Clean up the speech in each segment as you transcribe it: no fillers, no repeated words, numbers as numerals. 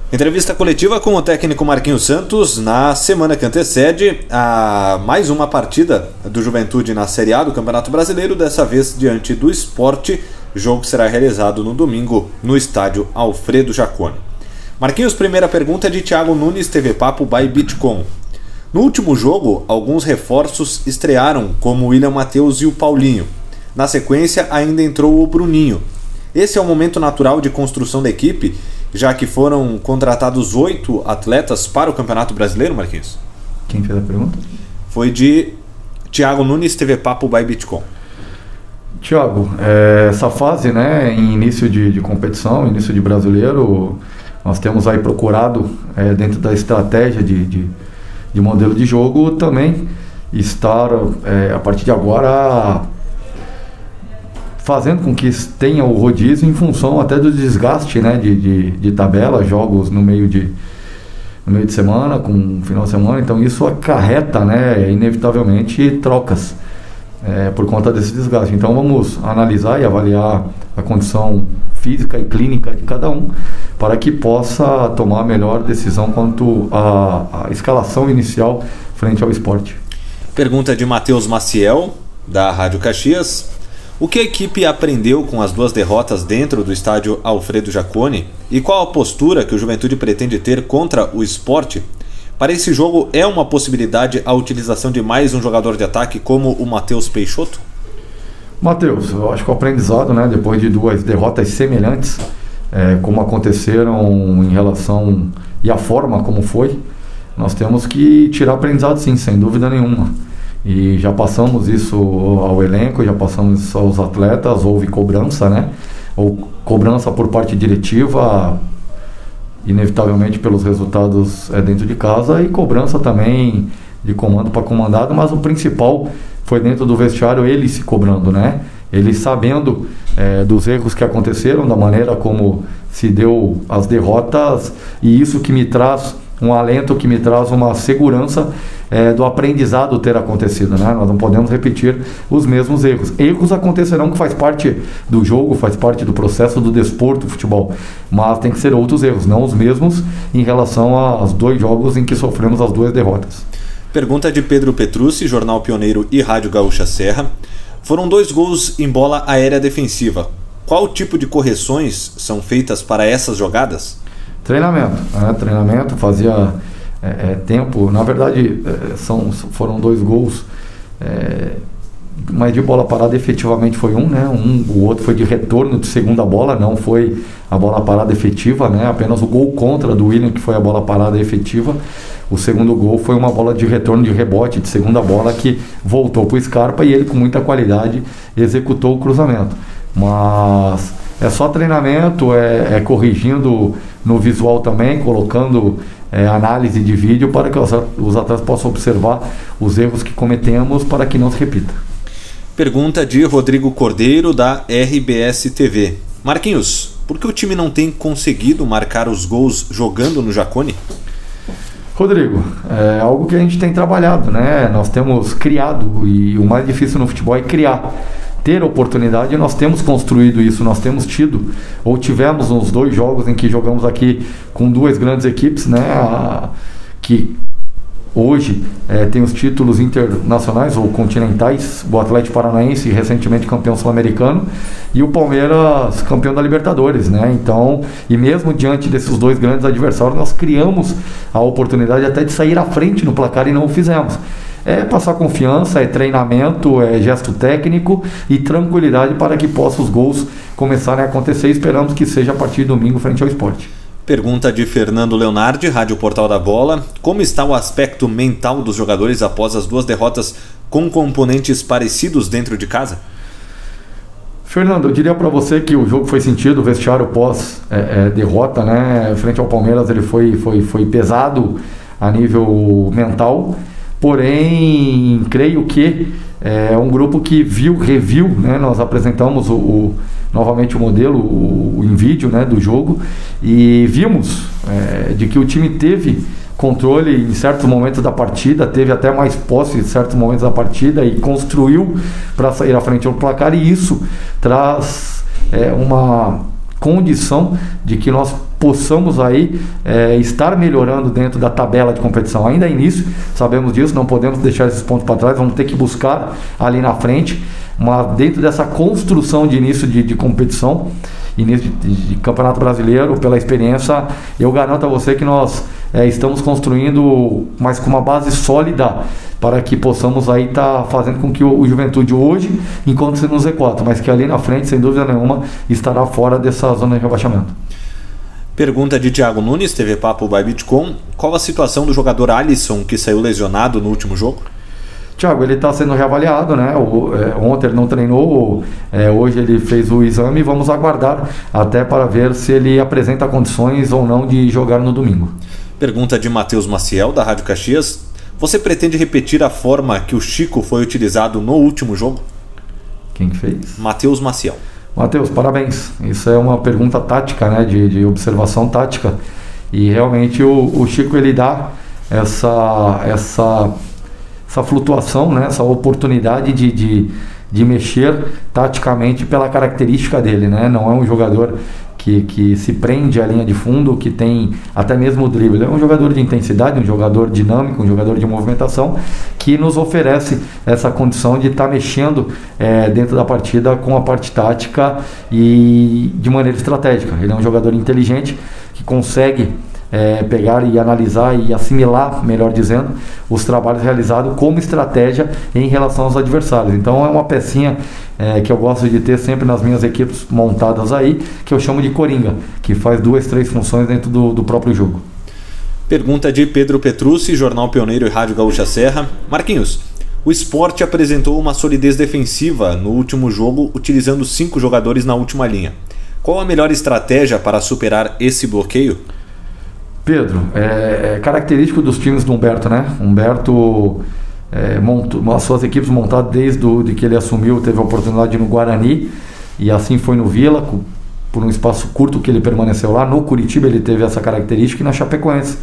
Entrevista coletiva com o técnico Marquinhos Santos na semana que antecede a mais uma partida do Juventude na Série A do Campeonato Brasileiro, dessa vez diante do Sport. O jogo será realizado no domingo no estádio Alfredo Jaconi. Marquinhos, primeira pergunta é de Thiago Nunes, TV Papo by Bitcom. No último jogo, alguns reforços estrearam, como o William Matheus e o Paulinho. Na sequência, ainda entrou o Bruninho. Esse é o momento natural de construção da equipe, já que foram contratados 8 atletas para o Campeonato Brasileiro, Marquinhos? Quem fez a pergunta? Foi de Thiago Nunes, TV Papo by Bitcom. Thiago, essa fase, né, em início de competição, início de brasileiro, nós temos aí procurado, dentro da estratégia de modelo de jogo, também estar, a partir de agora, fazendo com que tenha o rodízio em função até do desgaste, né, de tabela, jogos no meio de semana, com final de semana. Então isso acarreta, né, inevitavelmente trocas por conta desse desgaste. Então vamos analisar e avaliar a condição física e clínica de cada um para que possa tomar a melhor decisão quanto à escalação inicial frente ao Sport. Pergunta de Matheus Maciel, da Rádio Caxias. O que a equipe aprendeu com as 2 derrotas dentro do estádio Alfredo Jaconi e qual a postura que o Juventude pretende ter contra o Sport? Para esse jogo, é uma possibilidade a utilização de mais um jogador de ataque como o Matheus Peixoto? Matheus, eu acho que o aprendizado, né, depois de 2 derrotas semelhantes, como aconteceram em relação e a forma como foi, nós temos que tirar aprendizado sim, sem dúvida nenhuma. E já passamos isso ao elenco, já passamos isso aos atletas, houve cobrança, né? Ou cobrança por parte diretiva, inevitavelmente pelos resultados dentro de casa, e cobrança também de comando para comandado, mas o principal foi dentro do vestiário ele se cobrando, né? Ele sabendo dos erros que aconteceram, da maneira como se deu as derrotas, e isso que me traz um alento, que me traz uma segurança do aprendizado ter acontecido, né? Nós não podemos repetir os mesmos erros. Erros acontecerão, que faz parte do jogo, faz parte do processo do desporto, do futebol, mas tem que ser outros erros, não os mesmos em relação aos 2 jogos em que sofremos as 2 derrotas. Pergunta de Pedro Petrucci, Jornal Pioneiro e Rádio Gaúcha Serra. Foram 2 gols em bola aérea defensiva. Qual tipo de correções são feitas para essas jogadas? Treinamento, né? Treinamento, fazia tempo, na verdade foram 2 gols, mas de bola parada efetivamente foi um, né? O outro foi de retorno de segunda bola, não foi a bola parada efetiva, né? Apenas o gol contra do William, que foi a bola parada efetiva. O segundo gol foi uma bola de retorno de rebote de segunda bola que voltou para o Scarpa e ele, com muita qualidade, executou o cruzamento. Mas é só treinamento, corrigindo no visual também, colocando análise de vídeo para que os atletas possam observar os erros que cometemos para que não se repita. Pergunta de Rodrigo Cordeiro, da RBS TV. Marquinhos, por que o time não tem conseguido marcar os gols jogando no Jaconi? Rodrigo, é algo que a gente tem trabalhado, né? Nós temos criado, e o mais difícil no futebol é criar. Ter oportunidade, nós temos construído isso, nós temos tido, ou tivemos uns 2 jogos em que jogamos aqui com 2 grandes equipes, né, que hoje tem os títulos internacionais ou continentais, o Atlético Paranaense, recentemente campeão sul-americano, e o Palmeiras campeão da Libertadores, né? Então, e mesmo diante desses 2 grandes adversários, nós criamos a oportunidade até de sair à frente no placar e não o fizemos. É passar confiança, é treinamento, é gesto técnico e tranquilidade para que possam os gols começarem a acontecer. Esperamos que seja a partir de domingo frente ao Sport. Pergunta de Fernando Leonardi, Rádio Portal da Bola. Como está o aspecto mental dos jogadores após as 2 derrotas com componentes parecidos dentro de casa? Fernando, eu diria para você que o jogo foi sentido, o vestiário pós derrota, né, frente ao Palmeiras, ele foi pesado a nível mental. Porém, creio que é um grupo que reviu, né? Nós apresentamos novamente o modelo em vídeo, né, do jogo, e vimos de que o time teve controle em certos momentos da partida, teve até mais posse em certos momentos da partida e construiu para sair à frente do placar, e isso traz uma condição de que nós possamos aí estar melhorando dentro da tabela de competição. Ainda é início, sabemos disso, não podemos deixar esses pontos para trás, vamos ter que buscar ali na frente, mas dentro dessa construção de início de competição, início de Campeonato Brasileiro, pela experiência, eu garanto a você que nós estamos construindo, mas com uma base sólida, para que possamos aí estar fazendo com que o Juventude hoje encontre-se no Z4, mas que ali na frente, sem dúvida nenhuma, estará fora dessa zona de rebaixamento. Pergunta de Thiago Nunes, TV Papo by Bitcom. Qual a situação do jogador Alisson, que saiu lesionado no último jogo? Thiago, ele está sendo reavaliado, né? Ontem ele não treinou, hoje ele fez o exame, vamos aguardar até para ver se ele apresenta condições ou não de jogar no domingo. Pergunta de Matheus Maciel, da Rádio Caxias. Você pretende repetir a forma que o Chico foi utilizado no último jogo? Quem que fez? Matheus Maciel. Matheus, parabéns. Isso é uma pergunta tática, né? De observação tática. E realmente o Chico, ele dá essa flutuação, né? Essa oportunidade de mexer taticamente pela característica dele, né? Não é um jogador que se prende à linha de fundo, que tem até mesmo o drible. É um jogador de intensidade, um jogador dinâmico, um jogador de movimentação, que nos oferece essa condição de estar mexendo dentro da partida com a parte tática e de maneira estratégica. Ele é um jogador inteligente que consegue pegar e analisar e assimilar, melhor dizendo, os trabalhos realizados como estratégia em relação aos adversários. Então é uma pecinha que eu gosto de ter sempre nas minhas equipes montadas aí, que eu chamo de coringa, que faz 2, 3 funções dentro do próprio jogo. Pergunta de Pedro Petrucci, Jornal Pioneiro e Rádio Gaúcha Serra. Marquinhos, o Sport apresentou uma solidez defensiva no último jogo, utilizando 5 jogadores na última linha. Qual a melhor estratégia para superar esse bloqueio? Pedro, é característico dos times do Humberto, né? Humberto montou as suas equipes montadas desde que ele assumiu, teve a oportunidade no Guarani, e assim foi no Vila, por um espaço curto que ele permaneceu lá. No Curitiba ele teve essa característica, e na Chapecoense.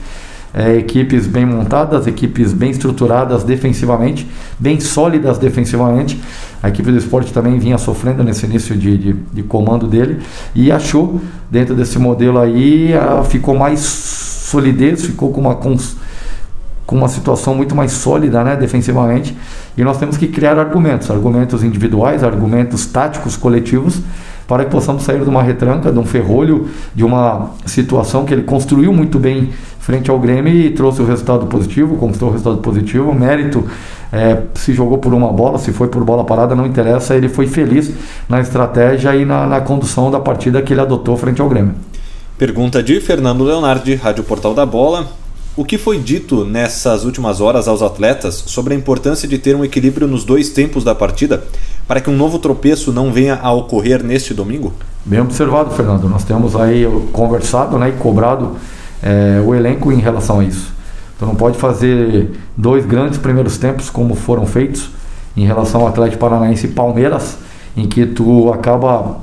Equipes bem montadas, equipes bem estruturadas defensivamente, bem sólidas defensivamente. A equipe do Sport também vinha sofrendo nesse início de comando dele, e achou, dentro desse modelo aí, ficou mais solidez, ficou com uma situação muito mais sólida, né, defensivamente. E nós temos que criar argumentos individuais, argumentos táticos coletivos, para que possamos sair de uma retranca, de um ferrolho, de uma situação que ele construiu muito bem frente ao Grêmio e trouxe o resultado positivo, conquistou o resultado positivo. O mérito, se jogou por uma bola, se foi por bola parada, não interessa, ele foi feliz na estratégia e na condução da partida que ele adotou frente ao Grêmio. Pergunta de Fernando Leonardi, Rádio Portal da Bola. O que foi dito nessas últimas horas aos atletas sobre a importância de ter um equilíbrio nos 2 tempos da partida para que um novo tropeço não venha a ocorrer neste domingo? Bem observado, Fernando. Nós temos aí conversado, né, e cobrado o elenco em relação a isso. Tu não pode fazer 2 grandes primeiros tempos como foram feitos em relação ao Atlético Paranaense e Palmeiras, em que tu acaba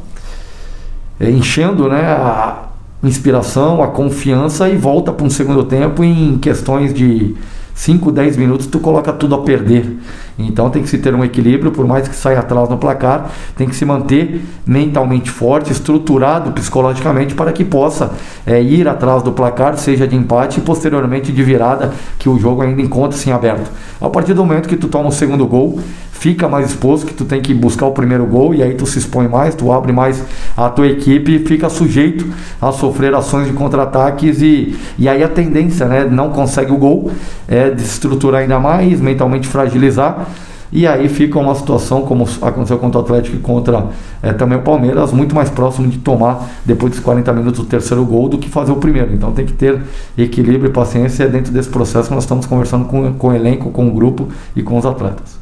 enchendo, né, a inspiração, a confiança, e volta para um segundo tempo em questões de 5, 10 minutos tu coloca tudo a perder. Então tem que se ter um equilíbrio, por mais que saia atrás no placar, tem que se manter mentalmente forte, estruturado psicologicamente, para que possa ir atrás do placar, seja de empate e posteriormente de virada, que o jogo ainda encontra-se em aberto. A partir do momento que tu toma o segundo gol, fica mais exposto, que tu tem que buscar o primeiro gol, e aí tu se expõe mais, tu abre mais a tua equipe e fica sujeito a sofrer ações de contra-ataques, e aí a tendência, né, não consegue o gol, desestruturar ainda mais, mentalmente fragilizar, e aí fica uma situação como aconteceu contra o Atlético e contra também o Palmeiras, muito mais próximo de tomar depois dos 40 minutos o terceiro gol do que fazer o primeiro. Então tem que ter equilíbrio e paciência dentro desse processo que nós estamos conversando com o elenco, com o grupo e com os atletas.